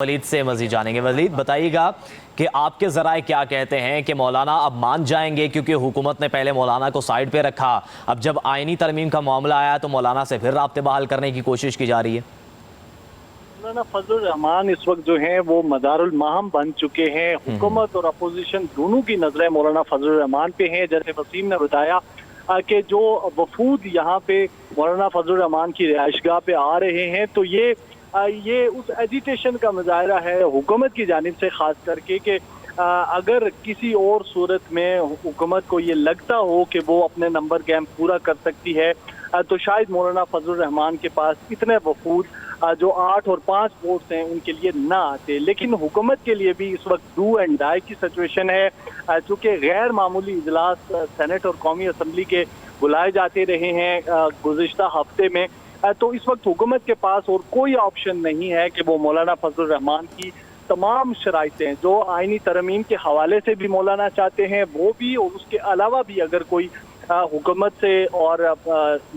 वलीद से मज़ीद जानेंगे। वलीद, बताइएगा कि आपके ज़राए क्या कहते हैं कि मौलाना अब मान जाएंगे, क्योंकि हुकूमत ने पहले मौलाना को साइड पे रखा, अब जब आइनी तरमीम का मामला आया तो मौलाना से फिर राब्ते बहाल करने की कोशिश की जा रही है। मौलाना फजलुर रहमान इस वक्त जो हैं वो मदारुल माहम बन चुके हैं। हुकूमत और अपोजिशन दोनों की नजरें मौलाना फजलुर रहमान पे हैं। जैसे वसीम ने बताया कि जो वफूद यहाँ पे मौलाना फजलुर रहमान की रिहाइशगाह पे आ रहे हैं, तो ये उस एजिटेशन का मुजाहरा है हुकूमत की जानिब से, खास करके कि अगर किसी और सूरत में हुकूमत को ये लगता हो कि वो अपने नंबर गेम पूरा कर सकती है तो शायद मौलाना फजलुर रहमान के पास इतने वफूद जो 8 और 5 वोट्स हैं उनके लिए ना आते। लेकिन हुकूमत के लिए भी इस वक्त डू एंड डाई की सिचुएशन है, चूँकि गैर मामूली इजलास सेनेट और कौमी असम्बली के बुलाए जाते रहे हैं गुज़िश्ता हफ्ते में, तो इस वक्त हुकूमत के पास और कोई ऑप्शन नहीं है कि वो मौलाना फजलुर रहमान की तमाम शराइतें जो आइनी तरमीम के हवाले से भी मौलाना चाहते हैं वो भी, और उसके अलावा भी अगर कोई हुकूमत से और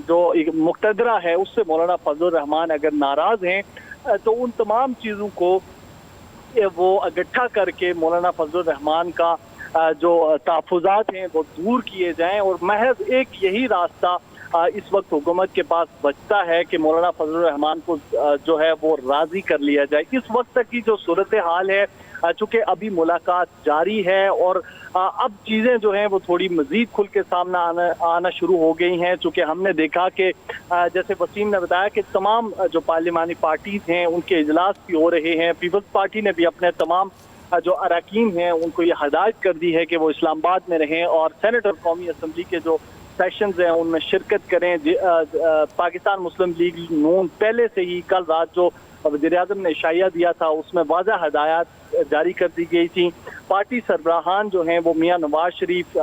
जो मुक्तदरा है उससे मौलाना फजलुर रहमान अगर नाराज हैं तो उन तमाम चीज़ों को वो इकट्ठा करके मौलाना फजलुर रहमान का जो तहफ़्फ़ुज़ात हैं वो दूर किए जाएं, और महज एक यही रास्ता इस वक्त हुकूमत के पास बचता है कि मौलाना फजलुर रहमान को जो है वो राज़ी कर लिया जाए। इस वक्त तक की जो सूरत हाल है, चूँकि अभी मुलाकात जारी है और अब चीज़ें जो हैं वो थोड़ी मज़ीद खुल के सामने आना शुरू हो गई हैं। चूँकि हमने देखा कि जैसे वसीम ने बताया कि तमाम जो पार्लिमानी पार्टीज़ हैं उनके इजलास भी हो रहे हैं। पीपल्स पार्टी ने भी अपने तमाम जो अरकान हैं उनको ये हदायत कर दी है कि वो इस्लामाबाद में रहें और सेनेट और कौमी असम्बली के जो सेशंस हैं उनमें शिरकत करें। पाकिस्तान मुस्लिम लीग नून पहले से ही कल रात जो वज़ीर-ए-आज़म ने इशाया दिया था उसमें वाज़ह हदायत जारी कर दी गई थी। पार्टी सरबराहान जो हैं वो मियां नवाज शरीफ,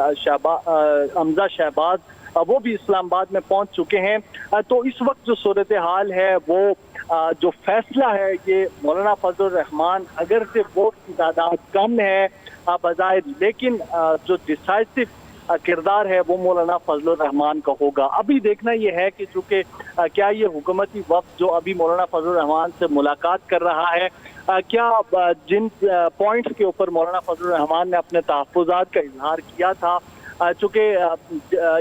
हमजा शहबाज, वो भी इस्लामाबाद में पहुंच चुके हैं। तो इस वक्त जो सूरत हाल है वो जो फैसला है ये मौलाना फजलुर रहमान अगर से वोट की तादाद कम है बजाय, लेकिन जो डिसाइसिव किरदार है वो मौलाना फजलुर रहमान का होगा। अभी देखना ये है कि चूँकि क्या ये हुकूमती वफ्द जो अभी मौलाना फजलुर रहमान से मुलाकात कर रहा है, क्या जिन पॉइंट्स के ऊपर मौलाना फजलुर रहमान ने अपने तहफ़्फ़ुज़ात का इजहार किया था, चूँकि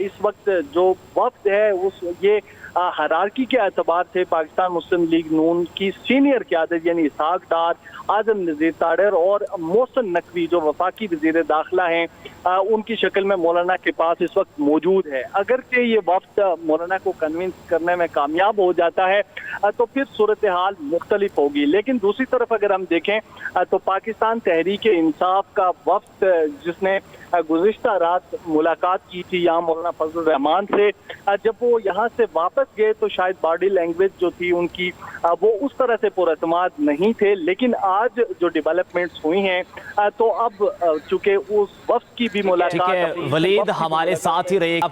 इस वक्त जो वफ्द है उस ये हायरार्की के एतबार से पाकिस्तान मुस्लिम लीग नून की सीनियर क़यादत यानी इसहाक डार, आज़म नज़ीर ताडर और मोहसिन नकवी जो वफाकी वज़ीर दाखिला हैं उनकी शक्ल में मौलाना के पास इस वक्त मौजूद है। अगर कि ये वफ्द मौलाना को कन्विंस करने में कामयाब हो जाता है तो फिर सूरत हाल मुख्तलिफ होगी। लेकिन दूसरी तरफ अगर हम देखें तो पाकिस्तान तहरीक इंसाफ का वफ्द जिसने गुज़िश्ता रात मुलाकात की थी यहाँ मौलाना फजलुर रहमान से, जब वो यहाँ से वापस गए तो शायद बॉडी लैंग्वेज जो थी उनकी वो उस तरह से पुरअतमाद नहीं थे। लेकिन आज जो डेवलपमेंट्स हुई हैं तो अब चूंकि उस वफ्द की भी मुलाकात, वलीद हमारे साथ ही रहिए।